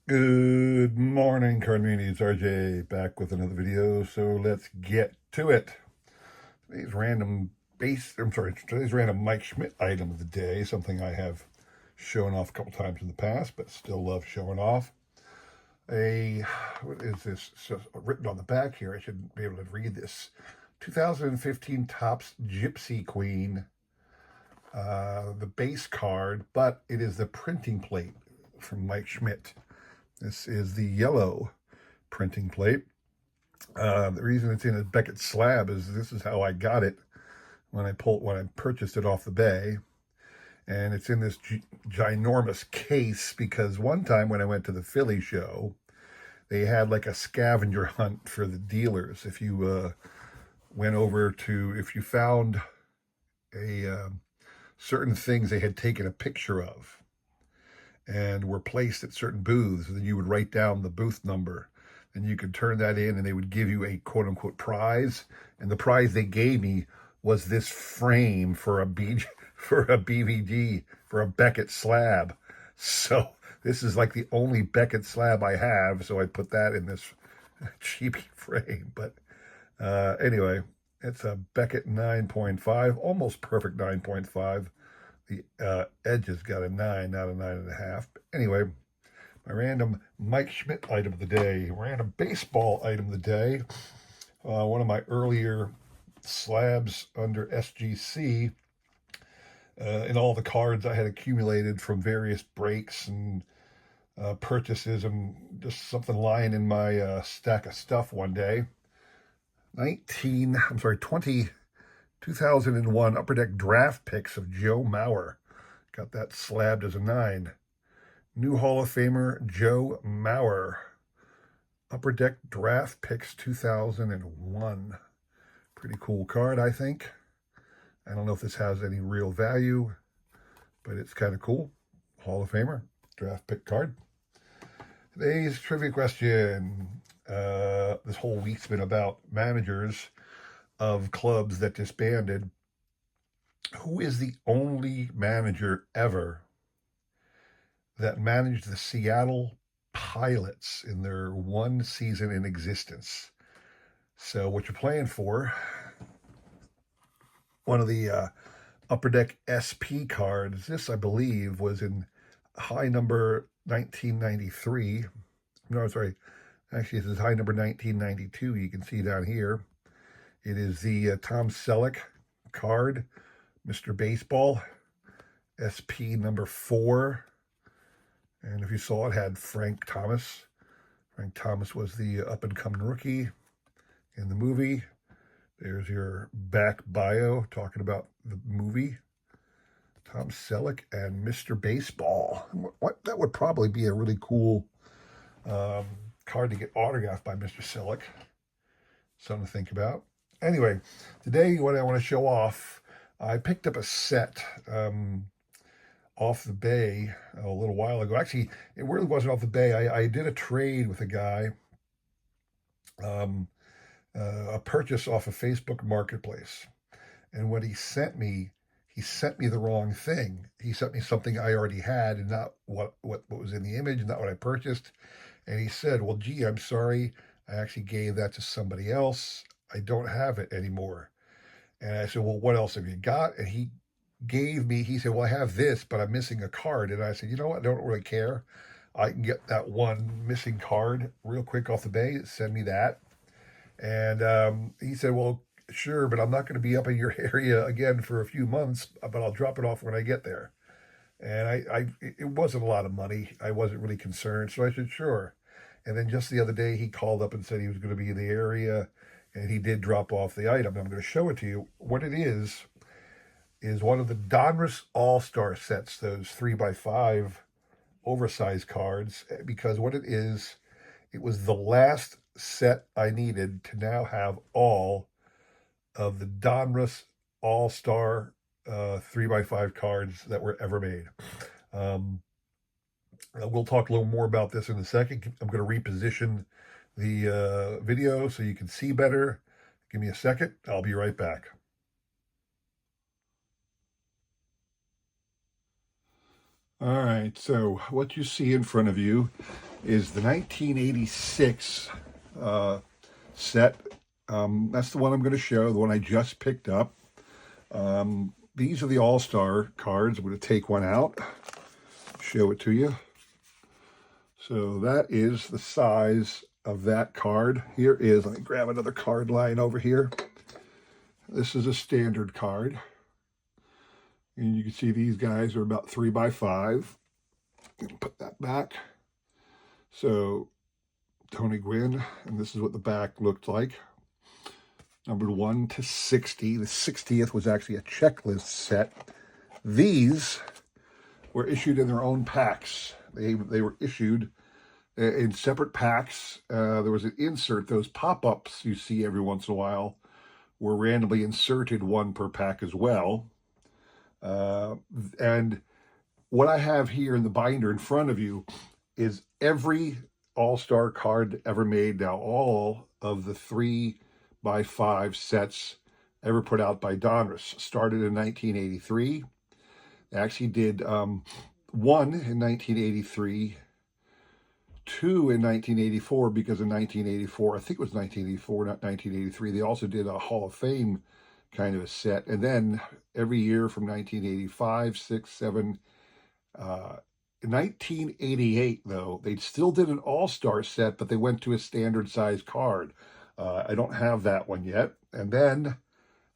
Good morning, card media. It's RJ back with another video. So let's get to it. Today's random Mike Schmidt item of the day, something I have shown off a couple times in the past, but still love showing off. What is this? So written on the back here, I should be able to read this. 2015 Topps Gypsy Queen, the base card, but it is the printing plate from Mike Schmidt. This is the yellow printing plate. The reason it's in a Beckett slab is this is how I got it when I purchased it off the bay, and it's in this ginormous case because one time when I went to the Philly show, they had like a scavenger hunt for the dealers. If you if you found a certain things they had taken a picture of and were placed at certain booths, and then you would write down the booth number, and you could turn that in, and they would give you a quote-unquote prize. And the prize they gave me was this frame for a BVD, for a Beckett slab. So this is like the only Beckett slab I have, so I put that in this cheap frame. But anyway, it's a Beckett 9.5, almost perfect 9.5. The edge has got a 9, not a 9.5. Anyway, my random Mike Schmidt item of the day, random baseball item of the day. One of my earlier slabs under SGC, in all the cards I had accumulated from various breaks and purchases, and just something lying in my stack of stuff one day. 2001 Upper Deck draft picks of Joe Mauer. Got that slabbed as a 9. New Hall of Famer Joe Mauer. Upper Deck draft picks 2001. Pretty cool card, I think. I don't know if this has any real value, but it's kind of cool. Hall of Famer draft pick card. Today's trivia question. This whole week's been about managers of clubs that disbanded. Who is the only manager ever that managed the Seattle Pilots in their one season in existence? So what you're playing for, one of the Upper Deck SP cards, this I believe was in high number 1993. No, sorry. Actually, this is high number 1992. You can see down here. It is the Tom Selleck card, Mr. Baseball, SP number 4. And if you saw it, had Frank Thomas. Frank Thomas was the up-and-coming rookie in the movie. There's your back bio talking about the movie. Tom Selleck and Mr. Baseball. That would probably be a really cool card to get autographed by Mr. Selleck. Something to think about. Anyway, today what I want to show off, I picked up a set off the bay a little while ago. Actually, it really wasn't off the bay. I did a trade with a guy, a purchase off of Facebook Marketplace. And what he sent me the wrong thing. He sent me something I already had and not what was in the image, not what I purchased. And he said, well, gee, I'm sorry. I actually gave that to somebody else. I don't have it anymore. And I said, well, what else have you got? And he said, well, I have this, but I'm missing a card. And I said, you know what? I don't really care. I can get that one missing card real quick off the bay. Send me that. And he said, well, sure, but I'm not going to be up in your area again for a few months, but I'll drop it off when I get there. And it wasn't a lot of money. I wasn't really concerned. So I said, sure. And then just the other day, he called up and said he was going to be in the area, and he did drop off the item. I'm going to show it to you. What it is one of the Donruss All-Star sets, those 3x5 oversized cards, because what it is, it was the last set I needed to now have all of the Donruss All-Star 3x5 cards that were ever made. We'll talk a little more about this in a second. I'm going to reposition the video so you can see better. Give me a second. I'll be right back. All right, so what you see in front of you is the 1986 set. That's the one I'm going to show, the one I just picked up. These are the All-Star cards. I'm going to take one out, show it to you. So that is the size of that card. Here is, let me grab another card line over here. This is a standard card. And you can see these guys are about 3 by 5. Put that back. So Tony Gwynn, and this is what the back looked like. Numbered 1 to 60. The 60th was actually a checklist set. These were issued in their own packs. They were issued in separate packs. There was an insert. Those pop-ups you see every once in a while were randomly inserted, one per pack as well. And what I have here in the binder in front of you is every All-Star card ever made. Now, all of the 3 by 5 sets ever put out by Donruss started in 1983. They actually did 1 in 1983, 2 in 1984, because in 1984, I think it was 1984, not 1983, they also did a Hall of Fame kind of a set. And then every year from 1985, 6, 7, in 1988, though, they still did an All-Star set, but they went to a standard size card. I don't have that one yet. And then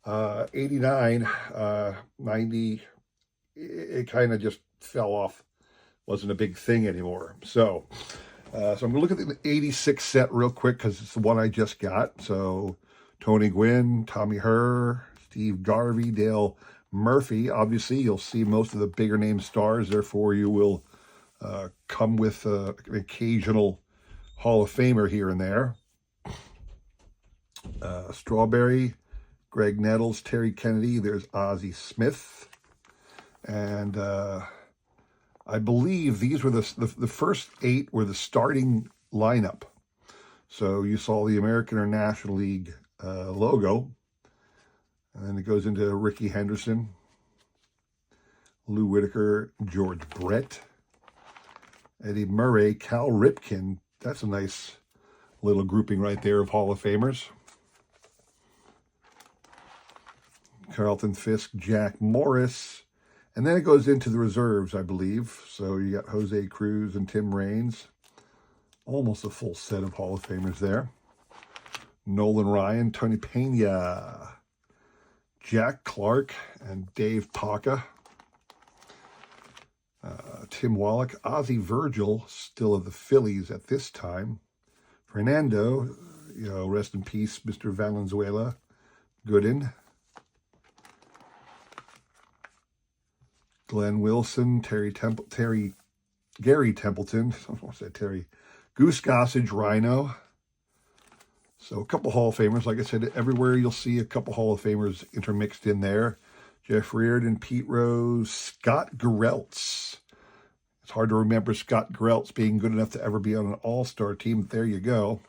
89, 90, it kind of just fell off. Wasn't a big thing anymore. So I'm going to look at the 86 set real quick because it's the one I just got. So Tony Gwynn, Tommy Herr, Steve Garvey, Dale Murphy. Obviously, you'll see most of the bigger name stars. Therefore, you will come with an occasional Hall of Famer here and there. Strawberry, Greg Nettles, Terry Kennedy. There's Ozzie Smith. And I believe these were the first 8 were the starting lineup. So you saw the American or National League logo. And then it goes into Rickey Henderson, Lou Whitaker, George Brett, Eddie Murray, Cal Ripken. That's a nice little grouping right there of Hall of Famers. Carlton Fisk, Jack Morris. And then it goes into the reserves, I believe. So you got Jose Cruz and Tim Raines. Almost a full set of Hall of Famers there. Nolan Ryan, Tony Pena, Jack Clark, and Dave Paca. Tim Wallach, Ozzie Virgil, still of the Phillies at this time. Fernando, rest in peace, Mr. Valenzuela Gooden. Glenn Wilson, Gary Templeton, I don't want to say Terry, Goose Gossage, Rhino. So a couple Hall of Famers. Like I said, everywhere you'll see a couple Hall of Famers intermixed in there. Jeff Reardon, Pete Rose, Scott Gereltz. It's hard to remember Scott Gereltz being good enough to ever be on an All-Star team. There you go.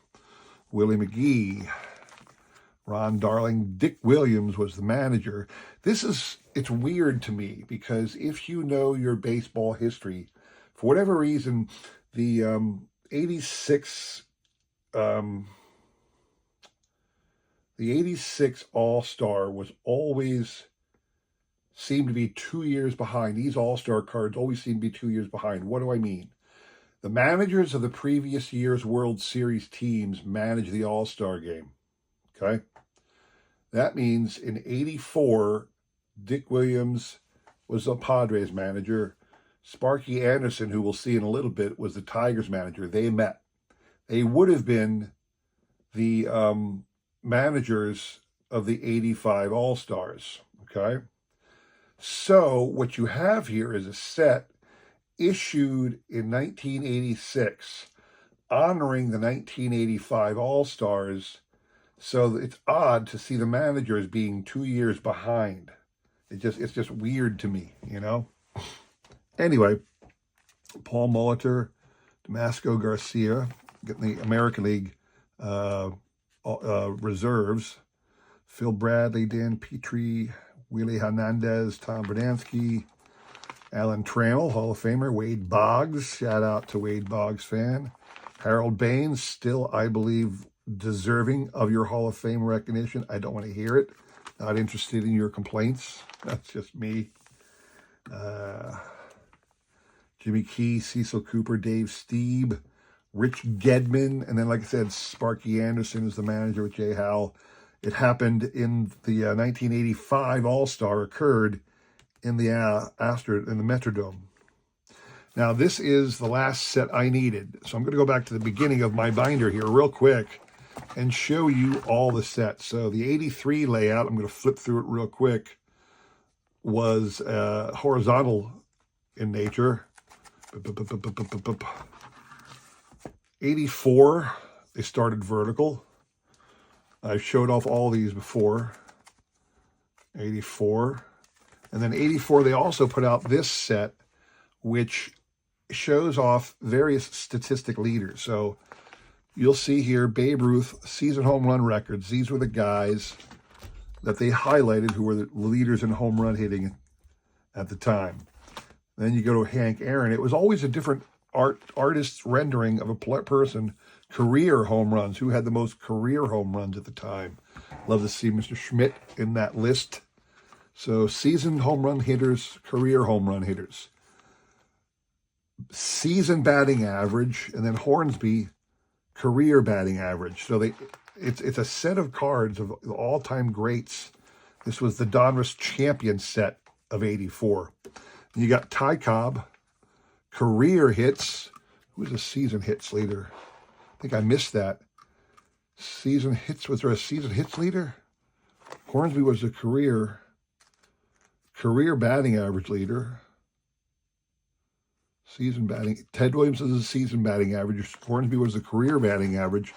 Willie McGee, Ron Darling, Dick Williams was the manager. It's weird to me because if you know your baseball history, for whatever reason, the 86 All-Star was always seemed to be 2 years behind. These All-Star cards always seem to be 2 years behind. What do I mean? The managers of the previous year's World Series teams manage the All-Star game. Okay? That means in 84, Dick Williams was the Padres manager. Sparky Anderson, who we'll see in a little bit, was the Tigers manager. They met. They would have been the managers of the 85 All-Stars. Okay? So what you have here is a set issued in 1986 honoring the 1985 All-Stars. So it's odd to see the managers being 2 years behind. It's just weird to me, Anyway, Paul Molitor, Damasco Garcia, getting the American League reserves. Phil Bradley, Dan Petrie, Willie Hernandez, Tom Verdansky, Alan Trammell, Hall of Famer. Wade Boggs, shout out to Wade Boggs fan. Harold Baines, still, I believe, deserving of your Hall of Fame recognition. I don't want to hear it. Not interested in your complaints. That's just me. Jimmy Key, Cecil Cooper, Dave Steeb, Rich Gedman, and then, like I said, Sparky Anderson is the manager with Jay Howell. It happened in the 1985 All-Star, occurred in the Metrodome. Now, this is the last set I needed. So I'm going to go back to the beginning of my binder here real quick and show you all the sets. So the 83 layout, I'm going to flip through it real quick, was horizontal in nature. 84, they started vertical. I've showed off all these before. 84. And then 84, they also put out this set, which shows off various statistic leaders. So you'll see here Babe Ruth season home run records. These were the guys that they highlighted who were the leaders in home run hitting at the time. Then you go to Hank Aaron. It was always a different artist's rendering of a person, career home runs, who had the most career home runs at the time. Love to see Mr. Schmidt in that list. So season home run hitters, career home run hitters. Season batting average, and then Hornsby, career batting average. So it's a set of cards of the all-time greats. This was the Donruss Champion set of 84. And you got Ty Cobb, career hits. Who's a season hits leader? I think I missed that. Season hits, was there a season hits leader? Hornsby was the career batting average leader. Season batting. Ted Williams is a season batting average. Hornsby was the career batting average.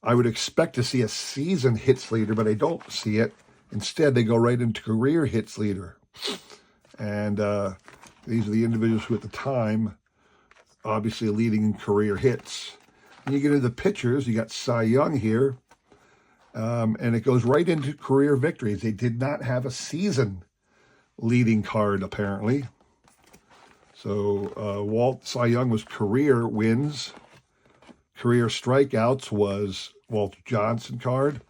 I would expect to see a season hits leader, but I don't see it. Instead, they go right into career hits leader. And these are the individuals who at the time, obviously leading in career hits. And you get into the pitchers, you got Cy Young here. And it goes right into career victories. They did not have a season leading card, apparently. So Cy Young was career wins. Career strikeouts was Walter Johnson card.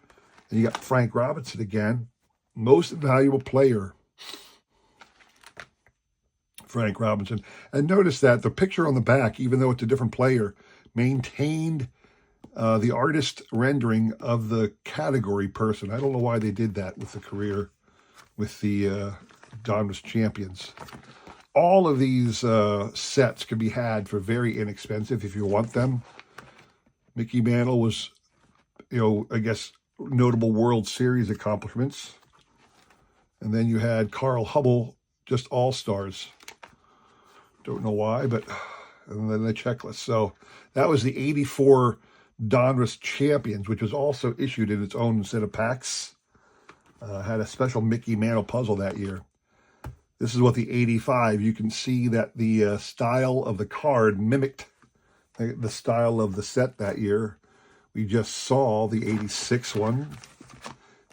And you got Frank Robinson again. Most valuable player, Frank Robinson. And notice that the picture on the back, even though it's a different player, maintained the artist rendering of the category person. I don't know why they did that with the career, with the Donruss Champions. All of these sets can be had for very inexpensive if you want them. Mickey Mantle was, I guess, notable World Series accomplishments. And then you had Carl Hubble, just All-Stars. Don't know why, but and then the checklist. So that was the 84 Donruss Champions, which was also issued in its own set of packs. Had a special Mickey Mantle puzzle that year. This is what the 85, you can see that the style of the card mimicked the style of the set that year. We just saw the 86 one,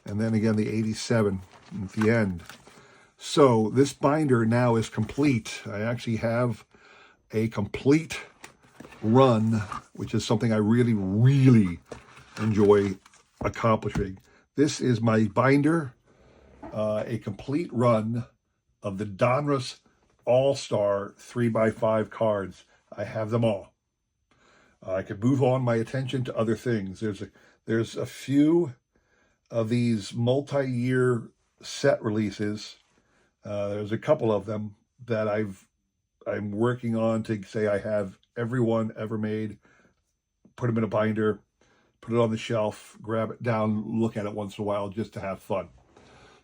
and then again the 87 at the end. So this binder now is complete. I actually have a complete run, which is something I really, really enjoy accomplishing. This is my binder, a complete run of the Donruss All-Star 3x5 cards. I have them all. I could move on my attention to other things. There's a few of these multi-year set releases. There's a couple of them that I'm working on to say I have every one ever made, put them in a binder, put it on the shelf, grab it down, look at it once in a while just to have fun.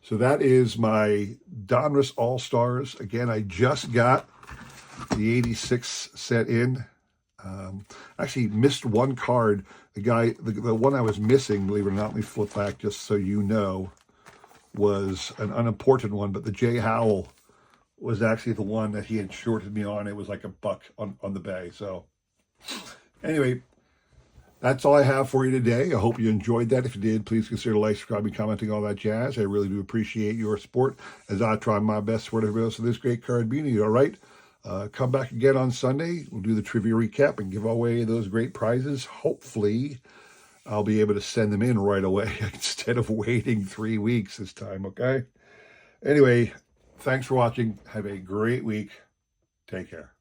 So that is my Donruss All-Stars. Again, I just got the 86 set in. Actually missed one card. The one I was missing, believe it or not, let me flip back just so you know, was an unimportant one, but the Jay Howell was actually the one that he had shorted me on. It was like $1 on the bay. So anyway, That's all I have for you today. I hope you enjoyed that. If you did, please consider liking, subscribing, commenting, all that jazz. I really do appreciate your support as I try my best to support everybody else in this great card community. All right. Come back again on Sunday. We'll do the trivia recap and give away those great prizes. Hopefully, I'll be able to send them in right away instead of waiting 3 weeks this time, okay? Anyway, thanks for watching. Have a great week. Take care.